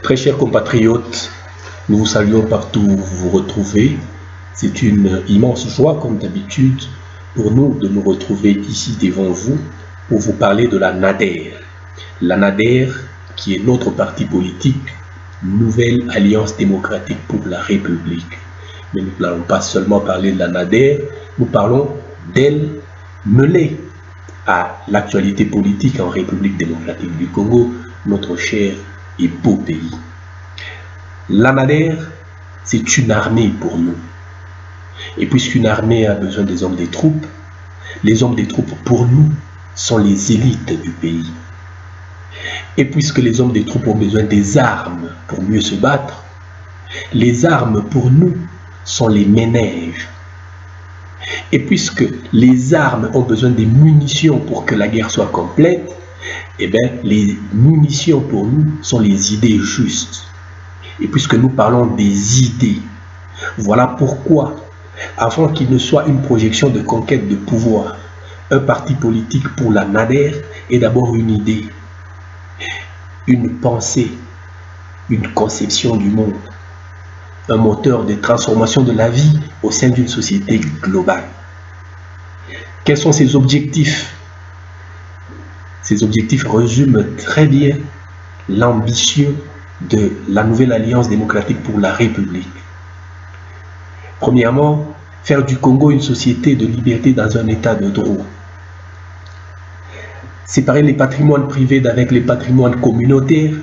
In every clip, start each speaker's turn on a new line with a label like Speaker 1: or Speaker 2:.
Speaker 1: Très chers compatriotes, nous vous saluons partout où vous vous retrouvez. C'est une immense joie, comme d'habitude, pour nous de nous retrouver ici devant vous pour vous parler de la NADER. La NADER, qui est notre parti politique, Nouvelle Alliance démocratique pour la République. Mais nous n'allons pas seulement parler de la NADER, nous parlons d'elle mêlée à l'actualité politique en République démocratique du Congo, notre cher et beau pays. La NADER, c'est une armée pour nous. Et puisqu'une armée a besoin des hommes des troupes, les hommes des troupes pour nous sont les élites du pays. Et puisque les hommes des troupes ont besoin des armes pour mieux se battre, les armes pour nous sont les ménèges. Et puisque les armes ont besoin des munitions pour que la guerre soit complète, eh bien, les munitions pour nous sont les idées justes. Et puisque nous parlons des idées, voilà pourquoi, avant qu'il ne soit une projection de conquête de pouvoir, un parti politique pour la NADER est d'abord une idée, une pensée, une conception du monde, un moteur de transformation de la vie au sein d'une société globale. Quels sont ses objectifs? Ces objectifs résument très bien l'ambition de la Nouvelle Alliance démocratique pour la République. Premièrement, faire du Congo une société de liberté dans un état de droit. Séparer les patrimoines privés d'avec les patrimoines communautaires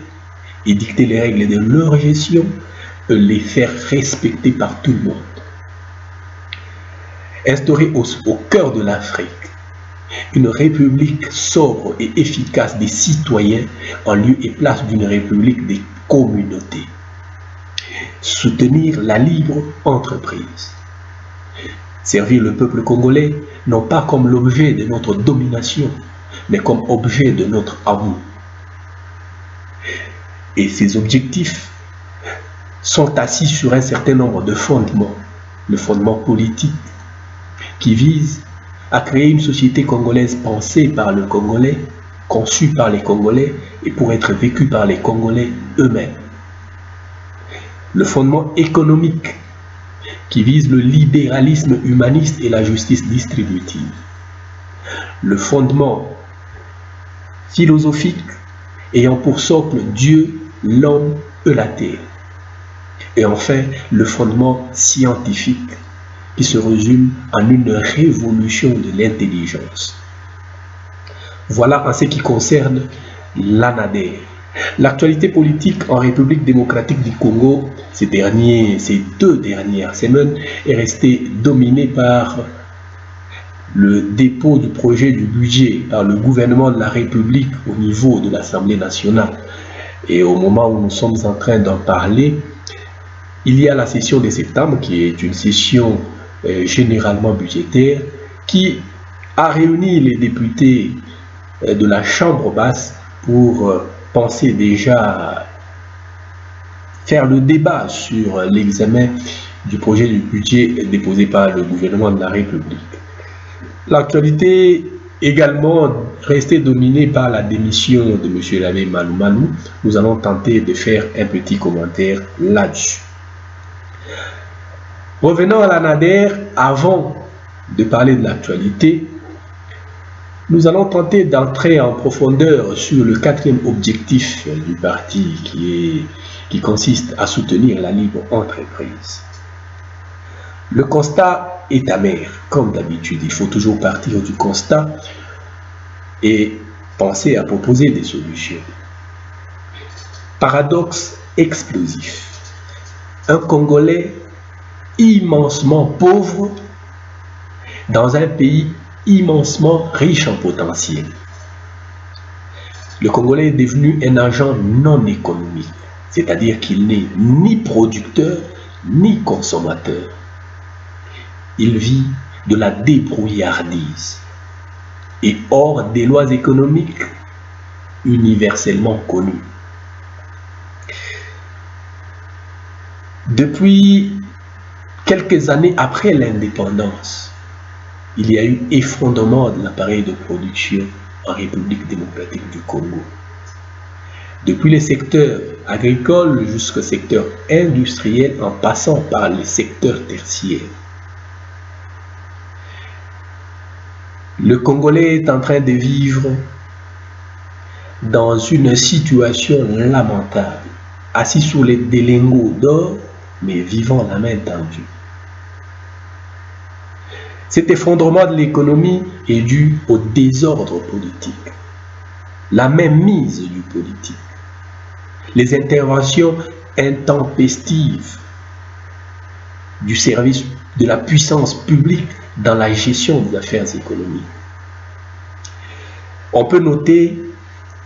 Speaker 1: et dicter les règles de leur gestion, les faire respecter par tout le monde. Instaurer au cœur de l'Afrique une république sobre et efficace des citoyens en lieu et place d'une république des communautés. Soutenir la libre entreprise. Servir le peuple congolais non pas comme l'objet de notre domination, mais comme objet de notre amour. Et ces objectifs sont assis sur un certain nombre de fondements. Le fondement politique qui vise à créer une société congolaise pensée par le Congolais, conçue par les Congolais et pour être vécue par les Congolais eux-mêmes. Le fondement économique qui vise le libéralisme humaniste et la justice distributive. Le fondement philosophique ayant pour socle Dieu, l'homme et la terre. Et enfin, le fondement scientifique qui se résume en une révolution de l'intelligence. Voilà en ce qui concerne la NADER. L'actualité politique en République démocratique du Congo ces 2 dernières semaines est restée dominée par le dépôt du projet du budget par le gouvernement de la République au niveau de l'Assemblée nationale. Et au moment où nous sommes en train d'en parler, il y a la session de septembre qui est une session généralement budgétaire qui a réuni les députés de la Chambre basse pour penser déjà à faire le débat sur l'examen du projet du budget déposé par le gouvernement de la République. L'actualité également restée dominée par la démission de M. l'abbé Malou Malou. Nous allons tenter de faire un petit commentaire là-dessus. Revenons à la NADER, avant de parler de l'actualité, nous allons tenter d'entrer en profondeur sur le 4e objectif du parti qui consiste à soutenir la libre entreprise. Le constat est amer, comme d'habitude. Il faut toujours partir du constat et penser à proposer des solutions. Paradoxe explosif. Un Congolais immensement pauvre dans un pays immensement riche en potentiel. Le Congolais est devenu un agent non économique, c'est-à-dire qu'il n'est ni producteur ni consommateur. Il vit de la débrouillardise et hors des lois économiques universellement connues. Depuis quelques années après l'indépendance, il y a eu effondrement de l'appareil de production en République démocratique du Congo. depuis les secteurs agricoles jusqu'au secteur industriel en passant par les secteurs tertiaires. Le Congolais est en train de vivre dans une situation lamentable, assis sur les délingots d'or, mais vivant la main tendue. Cet effondrement de l'économie est dû au désordre politique, la mainmise du politique, les interventions intempestives du service de la puissance publique dans la gestion des affaires économiques. On peut noter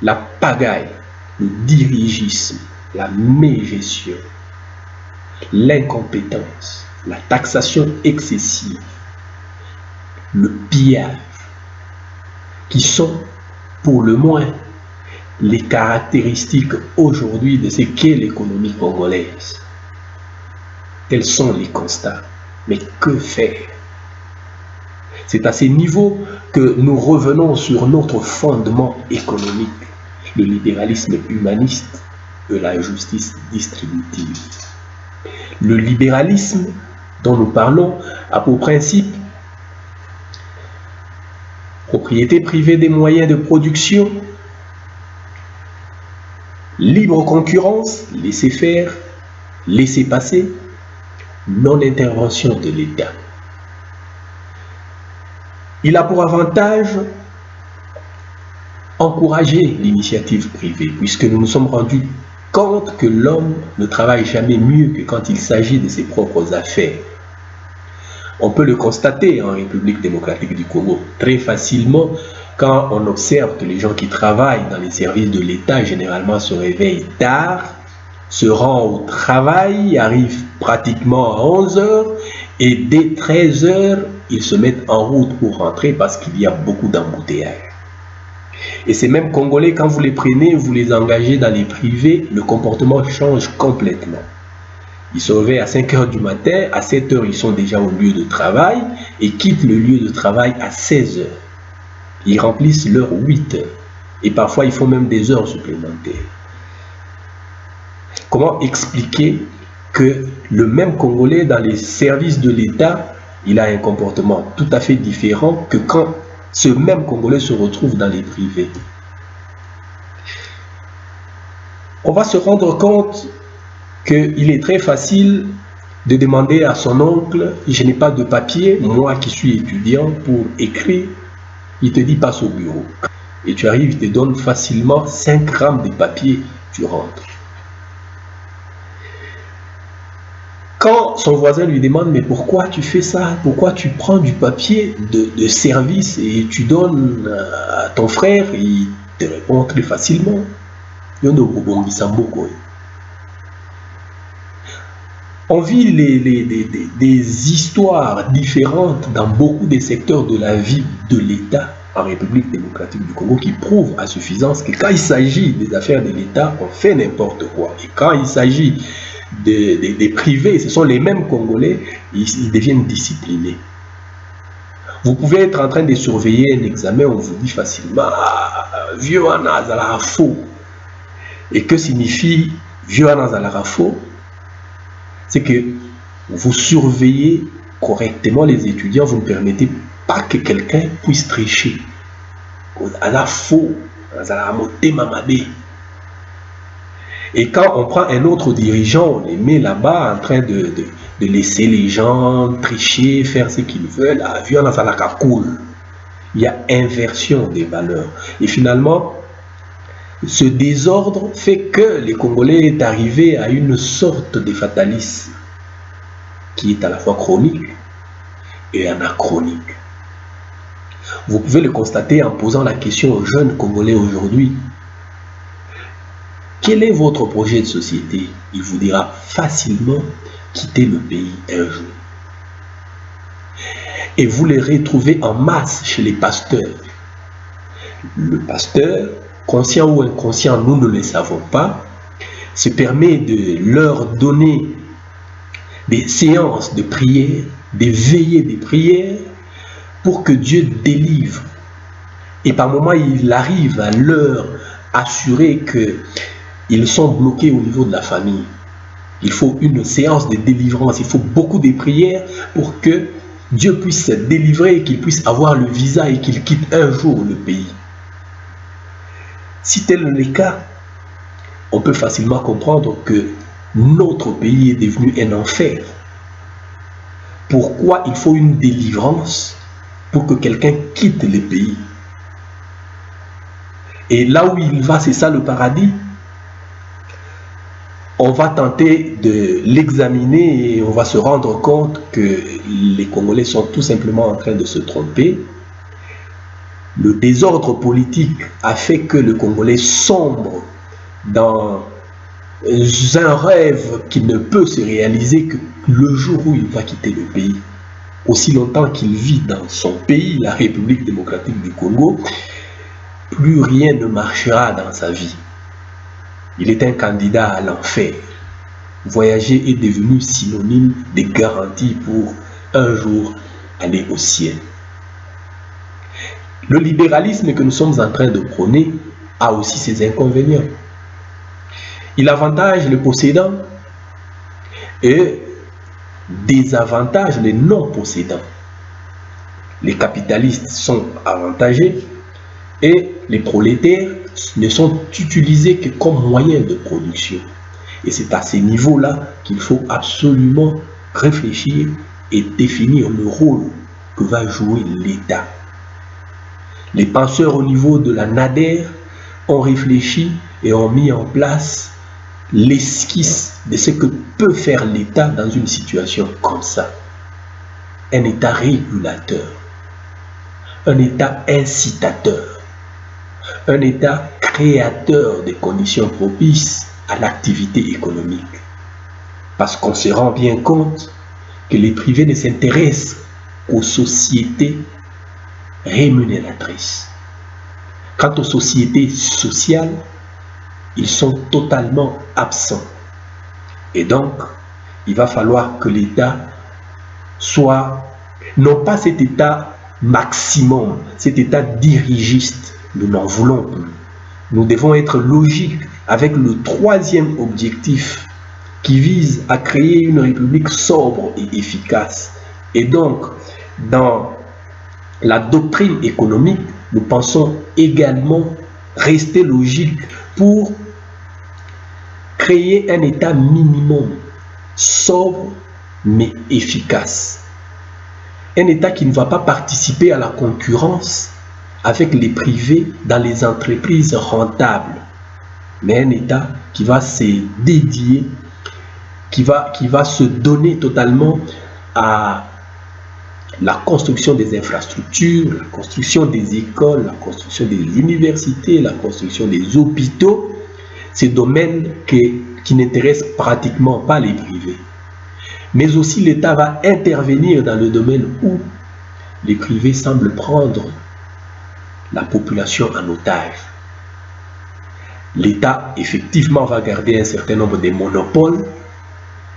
Speaker 1: la pagaille, le dirigisme, la mégestion, l'incompétence, la taxation excessive, le pillage, qui sont pour le moins les caractéristiques aujourd'hui de ce qu'est l'économie congolaise. Tels sont les constats. Mais que faire? C'est à ces niveaux que nous revenons sur notre fondement économique, le libéralisme humaniste et la justice distributive. Le libéralisme dont nous parlons a pour principe propriété privée des moyens de production, libre concurrence, laisser faire, laisser passer, non-intervention de l'État. Il a pour avantage encourager l'initiative privée, puisque nous nous sommes rendus compte que l'homme ne travaille jamais mieux que quand il s'agit de ses propres affaires. On peut le constater en République démocratique du Congo très facilement quand on observe que les gens qui travaillent dans les services de l'État généralement se réveillent tard, se rendent au travail, arrivent pratiquement à 11 h et dès 13 h, ils se mettent en route pour rentrer parce qu'il y a beaucoup d'embouteillages. Et ces mêmes Congolais, quand vous les prenez, vous les engagez dans les privés, le comportement change complètement. Ils se réveillent à 5 h du matin, à 7 h ils sont déjà au lieu de travail et quittent le lieu de travail à 16 h. Ils remplissent leurs 8 h et parfois ils font même des heures supplémentaires. Comment expliquer que le même Congolais dans les services de l'État, il a un comportement tout à fait différent que quand ce même Congolais se retrouve dans les privés? On va se rendre compte qu'il est très facile de demander à son oncle, je n'ai pas de papier, moi qui suis étudiant, pour écrire. Il te dit passe au bureau. Et tu arrives, il te donne facilement 5 grammes de papier, tu rentres. Quand son voisin lui demande, mais pourquoi tu fais ça? Pourquoi tu prends du papier de service et tu donnes à ton frère? Il te répond très facilement. On vit des histoires différentes dans beaucoup des secteurs de la vie de l'État en République démocratique du Congo qui prouvent à suffisance que quand il s'agit des affaires de l'État, on fait n'importe quoi. Et quand il s'agit des privés, ce sont les mêmes Congolais, ils deviennent disciplinés. Vous pouvez être en train de surveiller un examen, on vous dit facilement « Vieux Anazala faux ». Et que signifie « Vieux Anazala faux » ? C'est que vous surveillez correctement les étudiants, vous ne permettez pas que quelqu'un puisse tricher. Et quand on prend un autre dirigeant, on les met là-bas en train de laisser les gens tricher, faire ce qu'ils veulent, il y a inversion des valeurs. Et finalement, ce désordre fait que les Congolais est arrivé à une sorte de fatalisme qui est à la fois chronique et anachronique. Vous pouvez le constater en posant la question aux jeunes Congolais aujourd'hui. Quel est votre projet de société? Il vous dira facilement quitter le pays un jour. Et vous les retrouvez en masse chez les pasteurs. Le pasteur, conscient ou inconscient, nous ne le savons pas, se permet de leur donner des séances de prière, des veillées de prière, pour que Dieu délivre. Et par moments, il arrive à leur assurer que ils sont bloqués au niveau de la famille. Il faut une séance de délivrance, il faut beaucoup de prières pour que Dieu puisse se délivrer, qu'il puisse avoir le visa et qu'il quitte un jour le pays. Si tel est le cas, on peut facilement comprendre que notre pays est devenu un enfer. Pourquoi il faut une délivrance pour que quelqu'un quitte le pays? Et là où il va, c'est ça le paradis. On va tenter de l'examiner et on va se rendre compte que les Congolais sont tout simplement en train de se tromper. Le désordre politique a fait que le Congolais sombre dans un rêve qui ne peut se réaliser que le jour où il va quitter le pays. Aussi longtemps qu'il vit dans son pays, la République démocratique du Congo, plus rien ne marchera dans sa vie. Il est un candidat à l'enfer. Voyager est devenu synonyme de garantie pour un jour aller au ciel. Le libéralisme que nous sommes en train de prôner a aussi ses inconvénients. Il avantage les possédants et désavantage les non-possédants. Les capitalistes sont avantagés et les prolétaires ne sont utilisés que comme moyen de production. Et c'est à ces niveaux-là qu'il faut absolument réfléchir et définir le rôle que va jouer l'État. Les penseurs au niveau de la NADER ont réfléchi et ont mis en place l'esquisse de ce que peut faire l'État dans une situation comme ça. Un État régulateur, un État incitateur, un État créateur de conditions propices à l'activité économique. Parce qu'on se rend bien compte que les privés ne s'intéressent qu'aux sociétés rémunératrices. Quant aux sociétés sociales, ils sont totalement absents. Et donc, il va falloir que l'État soit, non pas cet État maximum, cet État dirigiste, nous n'en voulons plus. Nous devons être logiques avec le troisième objectif qui vise à créer une république sobre et efficace. Et donc, dans la doctrine économique, nous pensons également rester logique pour créer un État minimum, sobre mais efficace. Un État qui ne va pas participer à la concurrence avec les privés dans les entreprises rentables, mais un État qui va se dédier, qui va se donner totalement à la construction des infrastructures, la construction des écoles, la construction des universités, la construction des hôpitaux, ces domaines qui n'intéressent pratiquement pas les privés. Mais aussi l'État va intervenir dans le domaine où les privés semblent prendre la population en otage. L'État effectivement va garder un certain nombre de monopoles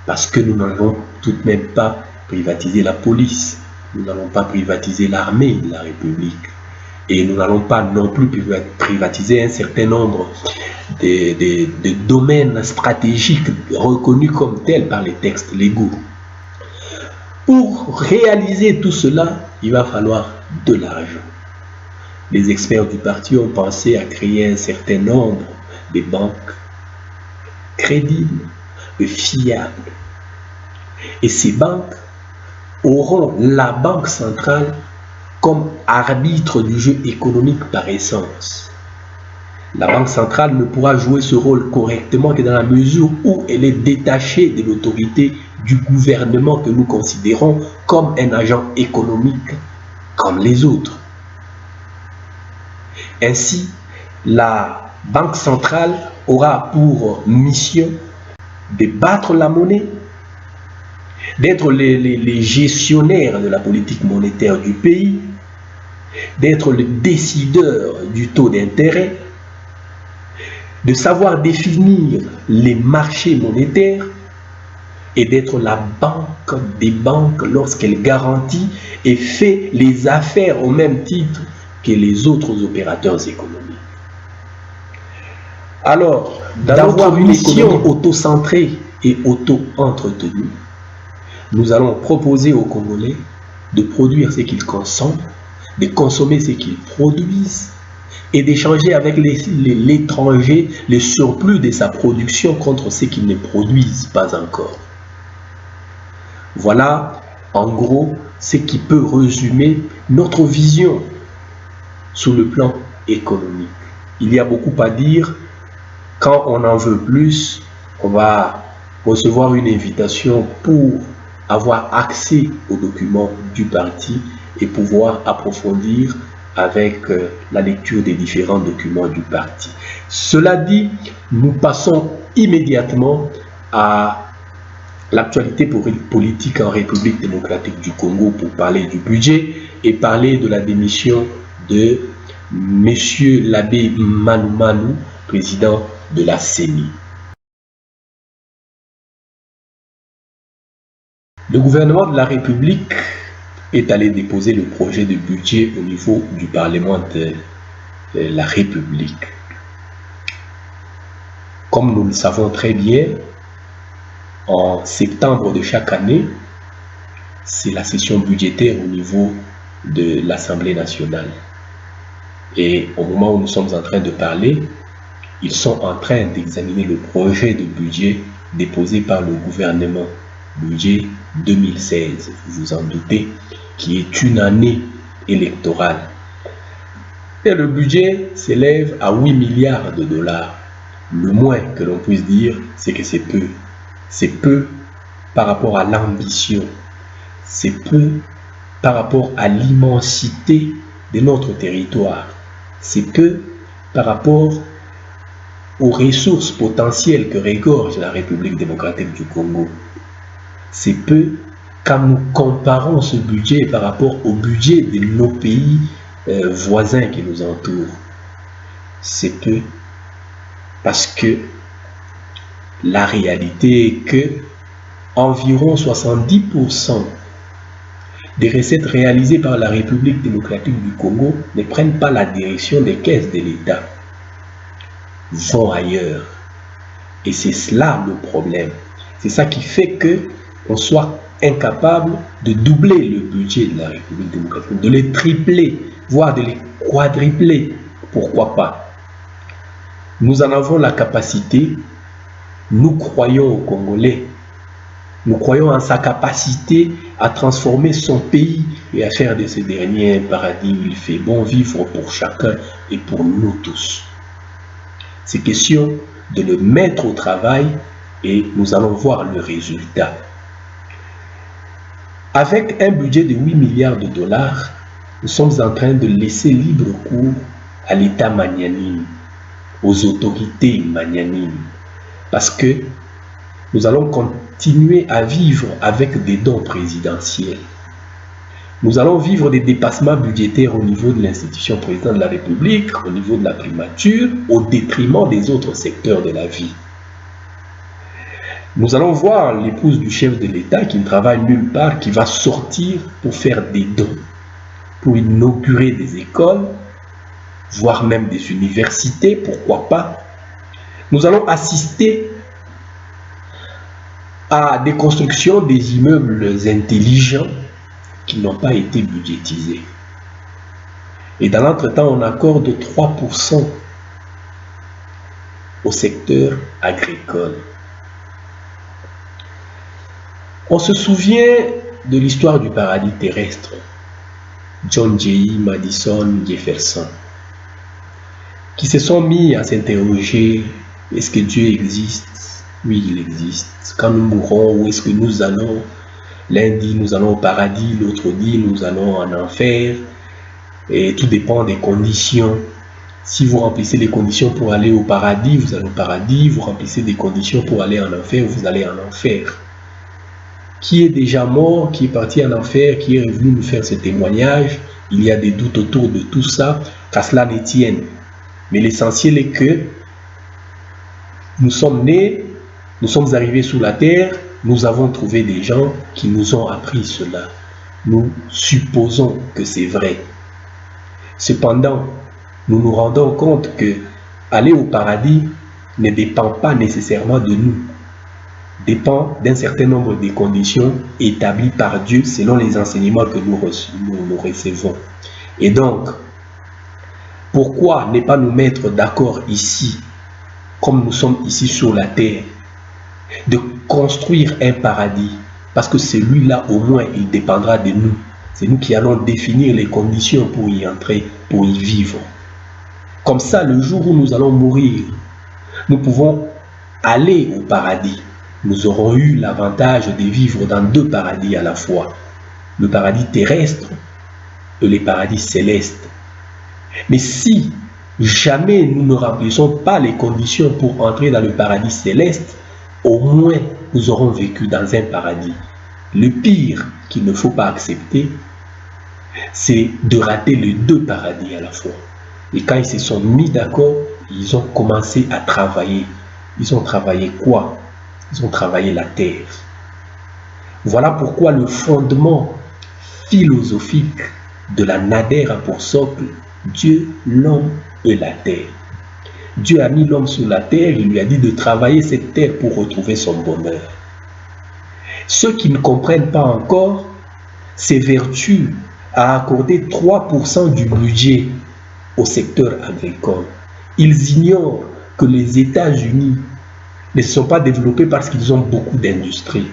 Speaker 1: parce que nous n'allons tout de même pas privatiser la police, nous n'allons pas privatiser l'armée de la République et nous n'allons pas non plus privatiser un certain nombre de domaines stratégiques reconnus comme tels par les textes légaux. Pour réaliser tout cela, il va falloir de l'argent. Les experts du parti ont pensé à créer un certain nombre de banques crédibles et fiables. Et ces banques auront la banque centrale comme arbitre du jeu économique par essence. La banque centrale ne pourra jouer ce rôle correctement que dans la mesure où elle est détachée de l'autorité du gouvernement que nous considérons comme un agent économique comme les autres. Ainsi, la banque centrale aura pour mission de battre la monnaie, d'être les gestionnaires de la politique monétaire du pays, d'être le décideur du taux d'intérêt, de savoir définir les marchés monétaires et d'être la banque des banques lorsqu'elle garantit et fait les affaires au même titre que les autres opérateurs économiques. Alors, d'avoir une économie auto-centrée et auto-entretenue, nous allons proposer aux Congolais de produire ce qu'ils consomment, de consommer ce qu'ils produisent et d'échanger avec l'étranger le surplus de sa production contre ce qu'ils ne produisent pas encore. Voilà, en gros, ce qui peut résumer notre vision sur le plan économique. Il y a beaucoup à dire. Quand on en veut plus, on va recevoir une invitation pour avoir accès aux documents du parti et pouvoir approfondir avec la lecture des différents documents du parti. Cela dit, nous passons immédiatement à l'actualité politique en République démocratique du Congo pour parler du budget et parler de la démission de M. l'abbé Manu Manu, président de la CENI. Le gouvernement de la République est allé déposer le projet de budget au niveau du Parlement de la République. Comme nous le savons très bien, en septembre de chaque année, c'est la session budgétaire au niveau de l'Assemblée nationale. Et au moment où nous sommes en train de parler, ils sont en train d'examiner le projet de budget déposé par le gouvernement, budget 2016, vous vous en doutez, qui est une année électorale. Et le budget s'élève à 8 milliards de dollars. Le moins que l'on puisse dire, c'est que c'est peu. C'est peu par rapport à l'ambition. C'est peu par rapport à l'immensité de notre territoire. C'est peu par rapport aux ressources potentielles que regorge la République démocratique du Congo. C'est peu quand nous comparons ce budget par rapport au budget de nos pays voisins qui nous entourent. C'est peu parce que la réalité est que environ 70% des recettes réalisées par la République démocratique du Congo ne prennent pas la direction des caisses de l'État, vont ailleurs. Et c'est cela le problème. C'est ça qui fait que on soit incapable de doubler le budget de la République démocratique, de le tripler, voire de le quadrupler. Pourquoi pas? Nous en avons la capacité. Nous croyons aux Congolais. Nous croyons en sa capacité à transformer son pays et à faire de ce dernier un paradis où il fait bon vivre pour chacun et pour nous tous. C'est question de le mettre au travail et nous allons voir le résultat. Avec un budget de 8 milliards de dollars, nous sommes en train de laisser libre cours à l'État magnanime, aux autorités magnanimes, parce que nous allons continuer à vivre avec des dons présidentiels. Nous allons vivre des dépassements budgétaires au niveau de l'institution président de la République, au niveau de la primature, au détriment des autres secteurs de la vie. Nous allons voir l'épouse du chef de l'État qui ne travaille nulle part, qui va sortir pour faire des dons, pour inaugurer des écoles, voire même des universités, pourquoi pas. Nous allons assister à des constructions des immeubles intelligents qui n'ont pas été budgétisés. Et dans l'entretemps, on accorde 3% au secteur agricole. On se souvient de l'histoire du paradis terrestre. John Jay, Madison, Jefferson, qui se sont mis à s'interroger, est-ce que Dieu existe? Oui, il existe. Quand nous mourrons, où est-ce que nous allons? L'un dit nous allons au paradis, l'autre dit nous allons en enfer. Et tout dépend des conditions. Si vous remplissez les conditions pour aller au paradis, vous allez au paradis. Vous remplissez des conditions pour aller en enfer, vous allez en enfer. Qui est déjà mort, qui est parti en enfer, qui est revenu nous faire ce témoignage? Il y a des doutes autour de tout ça, qu'à cela ne tienne. Mais l'essentiel est que nous sommes nés, nous sommes arrivés sur la terre, nous avons trouvé des gens qui nous ont appris cela. Nous supposons que c'est vrai. Cependant, nous nous rendons compte que aller au paradis, ne dépend pas nécessairement de nous, dépend d'un certain nombre de conditions établies par Dieu selon les enseignements que nous recevons. Et donc, pourquoi ne pas nous mettre d'accord ici, comme nous sommes ici sur la terre, de construire un paradis? Parce que celui-là, au moins, il dépendra de nous. C'est nous qui allons définir les conditions pour y entrer, pour y vivre. Comme ça, le jour où nous allons mourir, nous pouvons aller au paradis. Nous aurons eu l'avantage de vivre dans deux paradis à la fois. Le paradis terrestre et le paradis céleste. Mais si jamais nous ne remplissons pas les conditions pour entrer dans le paradis céleste, au moins nous aurons vécu dans un paradis. Le pire qu'il ne faut pas accepter, c'est de rater les deux paradis à la fois. Et quand ils se sont mis d'accord, ils ont commencé à travailler. Ils ont travaillé quoi? Ils ont travaillé la terre. Voilà pourquoi le fondement philosophique de la Nader a pour socle Dieu, l'homme et la terre. Dieu a mis l'homme sur la terre, il lui a dit de travailler cette terre pour retrouver son bonheur. Ceux qui ne comprennent pas encore s'évertuent à accorder 3% du budget au secteur agricole. Ils ignorent que les États-Unis ne se sont pas développés parce qu'ils ont beaucoup d'industries.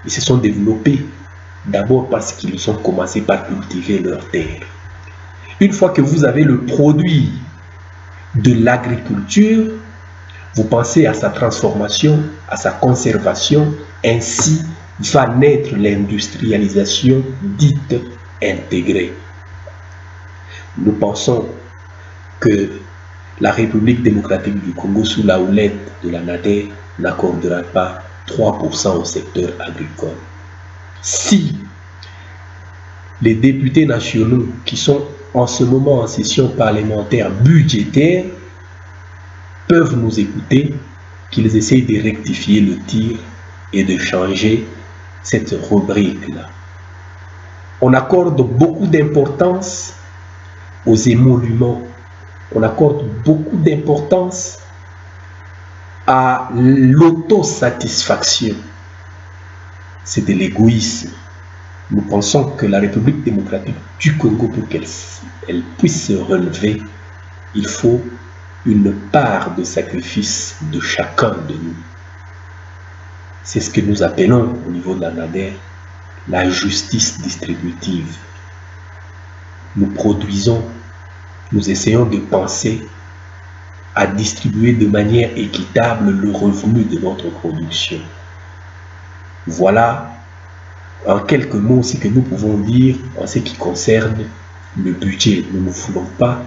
Speaker 1: Ils se sont développés d'abord parce qu'ils ont commencé par cultiver leur terre. Une fois que vous avez le produit de l'agriculture, vous pensez à sa transformation, à sa conservation, ainsi va naître l'industrialisation dite intégrée. Nous pensons que la République démocratique du Congo, sous la houlette de la Nader, n'accordera pas 3% au secteur agricole. Si les députés nationaux qui sont en ce moment en session parlementaire budgétaire peuvent nous écouter, qu'ils essayent de rectifier le tir et de changer cette rubrique-là. On accorde beaucoup d'importance aux émoluments. On accorde beaucoup d'importance à l'autosatisfaction. C'est de l'égoïsme. Nous pensons que la République démocratique du Congo, pour qu'elle puisse se relever, il faut une part de sacrifice de chacun de nous. C'est ce que nous appelons au niveau de la Nader la justice distributive. Nous produisons, nous essayons de penser à distribuer de manière équitable le revenu de notre production. Voilà en quelques mots ce que nous pouvons dire en ce qui concerne le budget. Nous ne voulons pas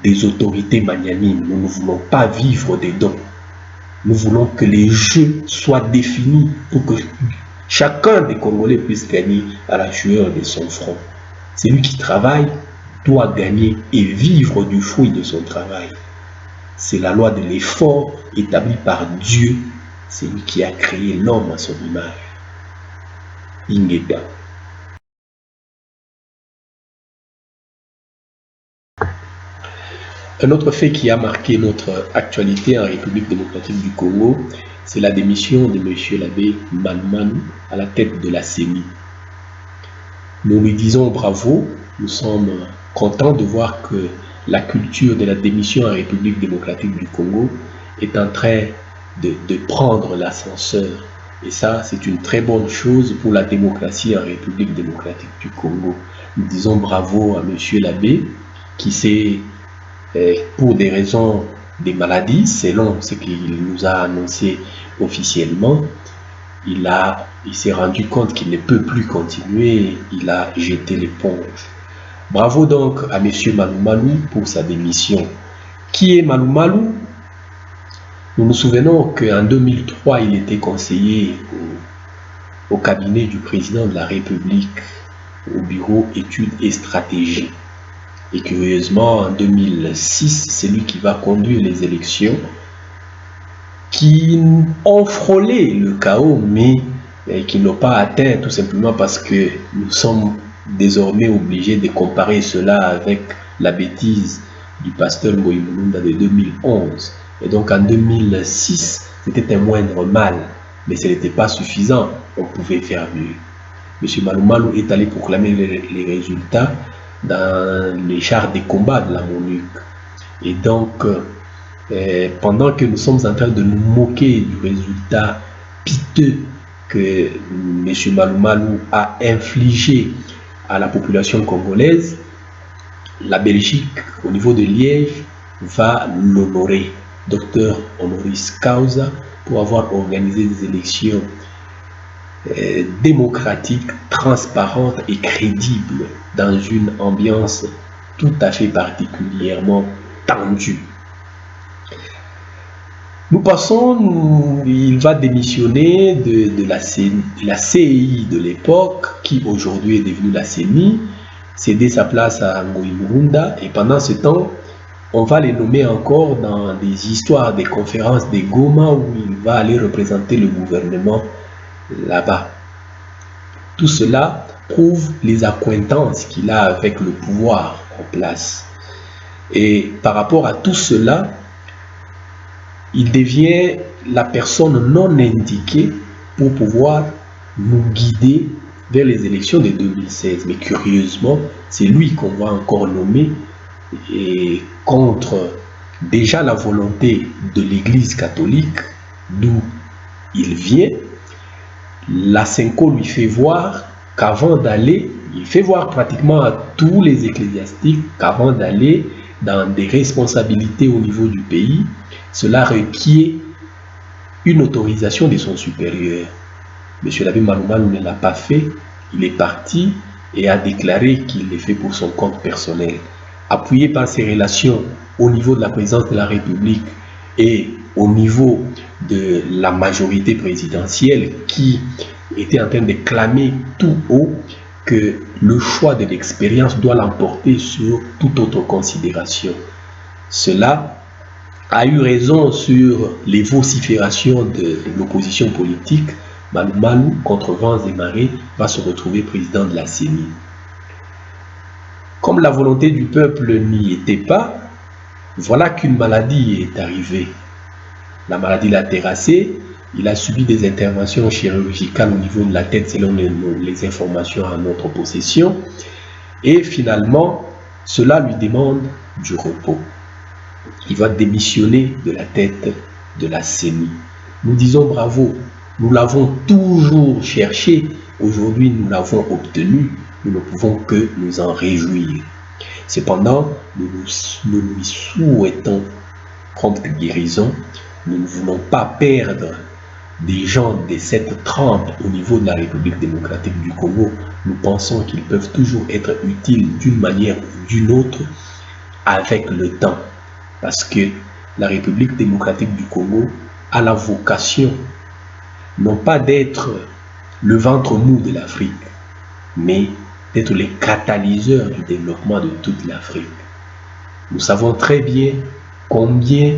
Speaker 1: des autorités magnanimes, nous ne voulons pas vivre des dons. Nous voulons que les jeux soient définis pour que chacun des Congolais puisse gagner à la sueur de son front. Celui qui travaille doit gagner et vivre du fruit de son travail. C'est la loi de l'effort établie par Dieu, c'est lui qui a créé l'homme à son image. Ingeda. Un autre fait qui a marqué notre actualité en République démocratique du Congo, c'est la démission de M. l'abbé Malman à la tête de la CENI. Nous lui disons bravo, nous sommes contents de voir que la culture de la démission en République démocratique du Congo est en train de prendre l'ascenseur. Et ça, c'est une très bonne chose pour la démocratie en République démocratique du Congo. Nous disons bravo à M. l'abbé qui s'est, pour des raisons des maladies, selon ce qu'il nous a annoncé officiellement, il s'est rendu compte qu'il ne peut plus continuer, il a jeté l'éponge. Bravo donc à M. Malou Malou pour sa démission. Qui est Malou Malou? Nous nous souvenons qu'en 2003, il était conseiller au cabinet du président de la République, au bureau études et stratégies. Et curieusement, en 2006, c'est lui qui va conduire les élections qui ont frôlé le chaos, mais qui n'ont pas atteint, tout simplement parce que nous sommes désormais obligés de comparer cela avec la bêtise du pasteur Moïse Mulunda de 2011. Et donc en 2006, c'était un moindre mal, mais ce n'était pas suffisant. On pouvait faire mieux. M. Malou Malou est allé proclamer les résultats dans les chars des combats de la MONUC. Et donc, pendant que nous sommes en train de nous moquer du résultat piteux que M. Malou Malou a infligé à la population congolaise, la Belgique, au niveau de Liège, va l'honorer, docteur honoris causa, pour avoir organisé des élections démocratiques, transparentes et crédibles dans une ambiance tout à fait particulièrement tendue. Nous passons, il va démissionner de la CEI de l'époque, qui aujourd'hui est devenue la CENI, céder sa place à Ngoi Murunda, et pendant ce temps, on va les nommer encore dans des histoires, des conférences, des Goma, où il va aller représenter le gouvernement là-bas. Tout cela prouve les accointances qu'il a avec le pouvoir en place. Et par rapport à tout cela, il devient la personne non indiquée pour pouvoir nous guider vers les élections de 2016. Mais curieusement, c'est lui qu'on va encore nommer et contre déjà la volonté de l'Église catholique, d'où il vient. La Senko lui fait voir qu'avant d'aller, il fait voir pratiquement à tous les ecclésiastiques qu'avant d'aller dans des responsabilités au niveau du pays, cela requiert une autorisation de son supérieur. M. l'abbé Malou Malou ne l'a pas fait, il est parti et a déclaré qu'il le fait pour son compte personnel. Appuyé par ses relations au niveau de la présidence de la République et au niveau de la majorité présidentielle qui était en train de clamer tout haut que le choix de l'expérience doit l'emporter sur toute autre considération. Cela a eu raison sur les vociférations de l'opposition politique. Malou Malou, contre vents et marées, va se retrouver président de la CENI. Comme la volonté du peuple n'y était pas, voilà qu'une maladie est arrivée. La maladie l'a terrassé, il a subi des interventions chirurgicales au niveau de la tête selon les informations à notre possession. Et finalement, cela lui demande du repos. Il va démissionner de la tête de la CENI. Nous disons bravo, nous l'avons toujours cherché, aujourd'hui nous l'avons obtenu, nous ne pouvons que nous en réjouir. Cependant, nous lui souhaitons prompte guérison, nous ne voulons pas perdre des gens de cette trempe au niveau de la République démocratique du Congo. Nous pensons qu'ils peuvent toujours être utiles d'une manière ou d'une autre avec le temps. Parce que la République démocratique du Congo a la vocation, non pas d'être le ventre mou de l'Afrique, mais d'être les catalyseurs du développement de toute l'Afrique. Nous savons très bien combien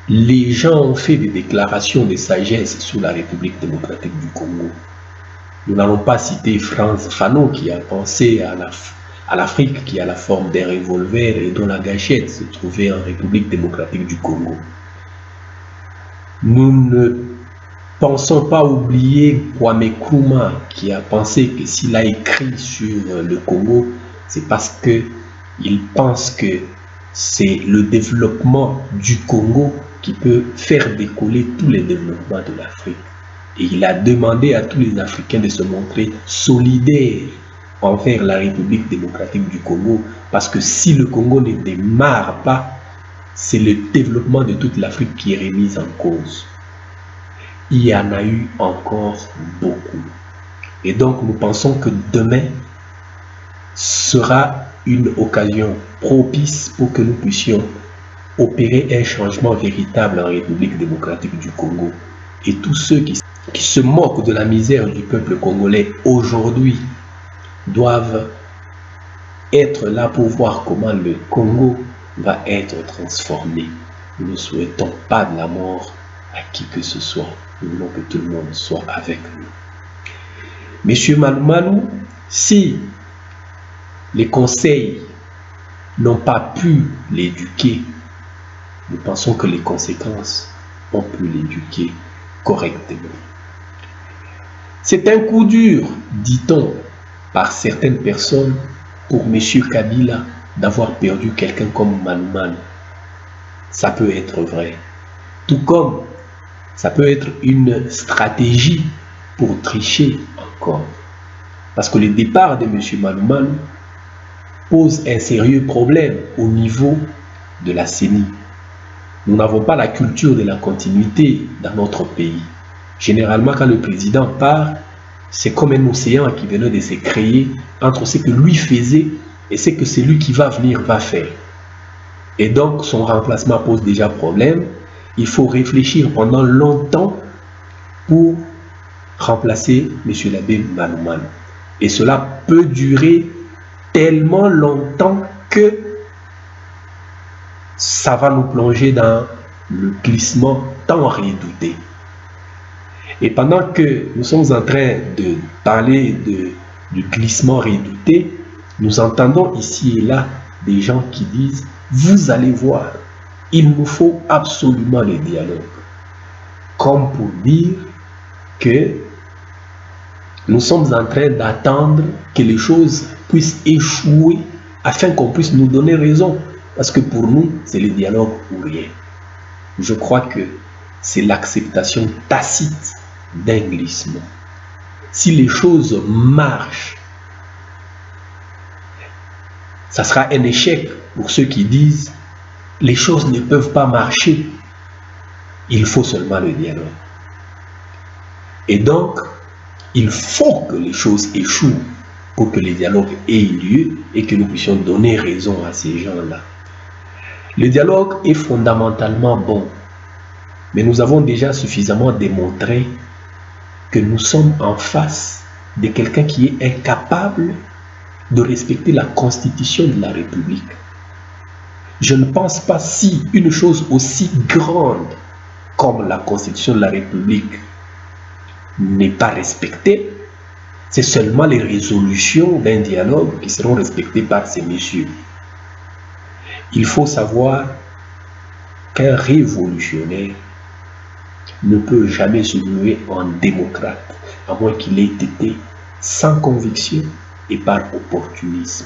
Speaker 1: les gens ont fait des déclarations de sagesse sur la République démocratique du Congo. Nous n'allons pas citer Frantz Fanon qui a pensé à l'Afrique qui a la forme d'un revolver et dont la gâchette se trouvait en République démocratique du Congo. Nous ne pensons pas oublier Kwame Nkrumah qui a pensé que s'il a écrit sur le Congo, c'est parce qu'il pense que c'est le développement du Congo qui peut faire décoller tous les développements de l'Afrique. Et il a demandé à tous les Africains de se montrer solidaires envers la République démocratique du Congo, parce que si le Congo ne démarre pas, c'est le développement de toute l'Afrique qui est remis en cause. Il y en a eu encore beaucoup. Et donc nous pensons que demain sera une occasion propice pour que nous puissions opérer un changement véritable en République démocratique du Congo. Et tous ceux qui se moquent de la misère du peuple congolais aujourd'hui doivent être là pour voir comment le Congo va être transformé. Nous ne souhaitons pas de la mort à qui que ce soit. Nous voulons que tout le monde soit avec nous. Monsieur Malou Malou, si les conseils n'ont pas pu l'éduquer, nous pensons que les conséquences, on peut l'éduquer correctement. C'est un coup dur, dit-on, par certaines personnes, pour M. Kabila d'avoir perdu quelqu'un comme Manou-Manou. Ça peut être vrai. Tout comme ça peut être une stratégie pour tricher encore. Parce que le départ de M. Manou-Manou pose un sérieux problème au niveau de la CENI. Nous n'avons pas la culture de la continuité dans notre pays. Généralement, quand le président part, c'est comme un océan qui venait de se créer entre ce que lui faisait et ce que celui qui va venir va faire. Et donc, son remplacement pose déjà problème. Il faut réfléchir pendant longtemps pour remplacer M. l'abbé Manou-Manou. Et cela peut durer tellement longtemps que ça va nous plonger dans le glissement tant redouté. Et pendant que nous sommes en train de parler du glissement redouté, nous entendons ici et là des gens qui disent « Vous allez voir, il nous faut absolument les dialogues. » Comme pour dire que nous sommes en train d'attendre que les choses puissent échouer afin qu'on puisse nous donner raison. Parce que pour nous, c'est le dialogue ou rien. Je crois que c'est l'acceptation tacite d'un glissement. Si les choses marchent, ça sera un échec pour ceux qui disent les choses ne peuvent pas marcher. Il faut seulement le dialogue. Et donc, il faut que les choses échouent pour que les dialogues aient lieu et que nous puissions donner raison à ces gens-là. Le dialogue est fondamentalement bon, mais nous avons déjà suffisamment démontré que nous sommes en face de quelqu'un qui est incapable de respecter la Constitution de la République. Je ne pense pas si une chose aussi grande comme la Constitution de la République n'est pas respectée, c'est seulement les résolutions d'un dialogue qui seront respectées par ces messieurs. Il faut savoir qu'un révolutionnaire ne peut jamais se muer en démocrate, à moins qu'il ait été sans conviction et par opportunisme.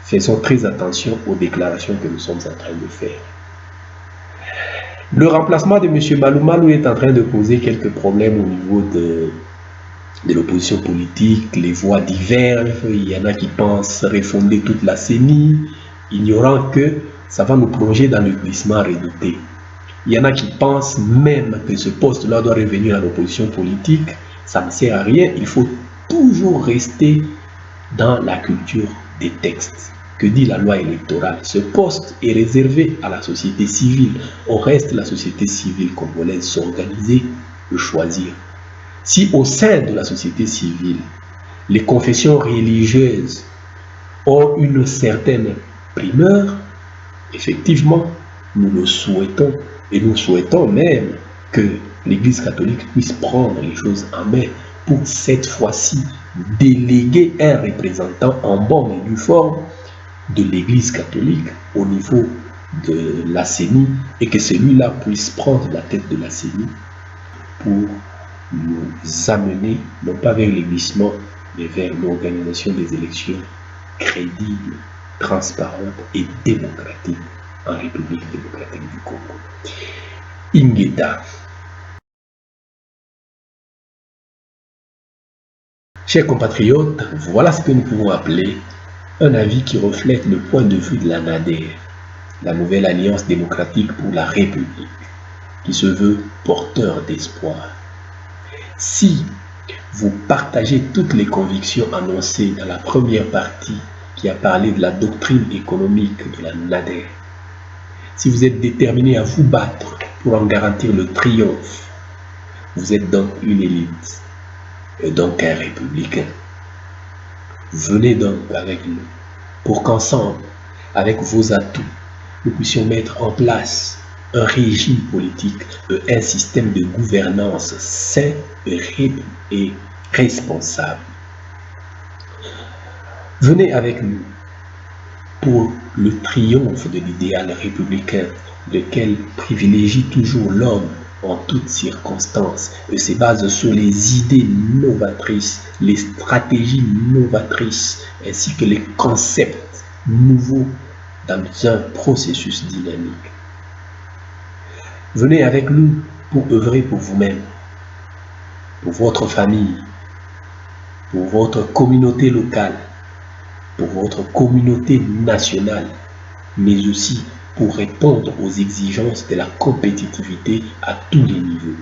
Speaker 1: Faisons très attention aux déclarations que nous sommes en train de faire. Le remplacement de M. Manou-Manou est en train de poser quelques problèmes au niveau de l'opposition politique. Les voix divergent. Il y en a qui pensent refonder toute la CENI, ignorant que ça va nous plonger dans le glissement redouté. Il y en a qui pensent même que ce poste-là doit revenir à l'opposition politique. Ça ne sert à rien. Il faut toujours rester dans la culture des textes. Que dit la loi électorale? Ce poste est réservé à la société civile. On reste la société civile congolaise s'organiser, de choisir. Si au sein de la société civile, les confessions religieuses ont une certaine primeur, effectivement, nous le souhaitons. Et nous souhaitons même que l'Église catholique puisse prendre les choses en main pour cette fois-ci déléguer un représentant en bonne et due forme de l'Église catholique au niveau de la CENI et que celui-là puisse prendre la tête de la CENI pour nous amener, non pas vers le glissement, mais vers l'organisation des élections crédibles, transparentes et démocratiques en République démocratique du Congo. Ingeda. Chers compatriotes, voilà ce que nous pouvons appeler un avis qui reflète le point de vue de la NADER, la nouvelle Alliance démocratique pour la République, qui se veut porteur d'espoir. Si vous partagez toutes les convictions annoncées dans la première partie qui a parlé de la doctrine économique de la NADER, si vous êtes déterminé à vous battre pour en garantir le triomphe, vous êtes donc une élite et donc un républicain. Venez donc avec nous pour qu'ensemble, avec vos atouts, nous puissions mettre en place un régime politique et un système de gouvernance sain et responsable. Venez avec nous pour le triomphe de l'idéal républicain, lequel privilégie toujours l'homme en toutes circonstances et se base sur les idées novatrices, les stratégies novatrices, ainsi que les concepts nouveaux dans un processus dynamique. Venez avec nous pour œuvrer pour vous-même, pour votre famille, pour votre communauté locale, pour votre communauté nationale, mais aussi pour répondre aux exigences de la compétitivité à tous les niveaux.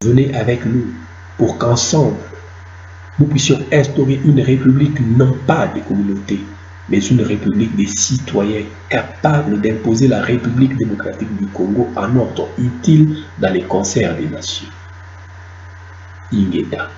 Speaker 1: Venez avec nous pour qu'ensemble, nous puissions instaurer une république non pas des communautés, mais une république des citoyens capables d'imposer la République démocratique du Congo en ordre utile dans les concerts des nations. Ingeda.